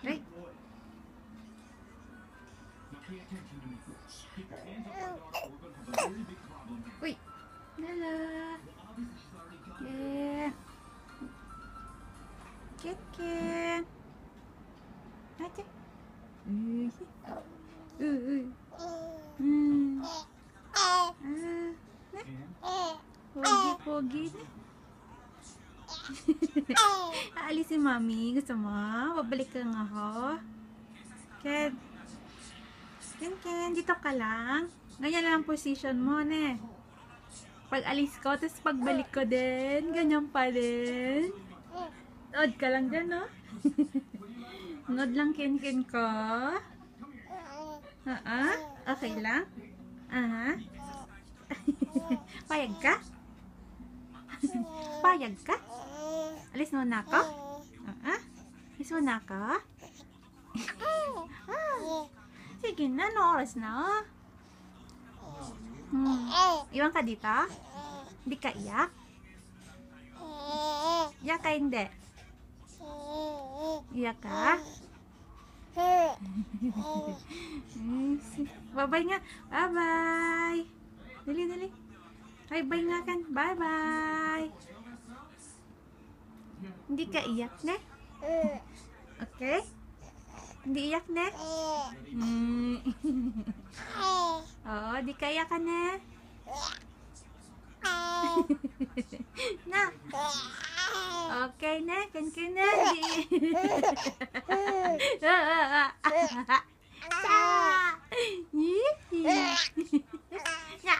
Right? Uy! Lala! Yeah! Ken! Ate! Uy! Uy! Pogi-pogi na. Aalis si Mami. Gusto mo? Babalik ka nga ako. Ken. Ken. Dito ka lang. Ganyan lang ang position mo, ne. Pag alis ko, tapos pagbalik ko din. Ganyan pa din. Nod ka lang dyan, no? Nod lang, Ken ko. Okay lang? Payag ka? Payag ka? Alis mo na ako? Alis mo na ako? Sige na, no oras na. Iwan ka dito? Hindi ka iyak? Iyak ka hindi? Iyak ka? Bye-bye nga. Bye-bye. Dali. Bye-bye nga kan. Bye-bye. Hindi ka iyak, ne? Okay? Hindi iyak, ne? Oo, di ka iyak ka, ne? Na. Okay, ne? Kan na. Ya.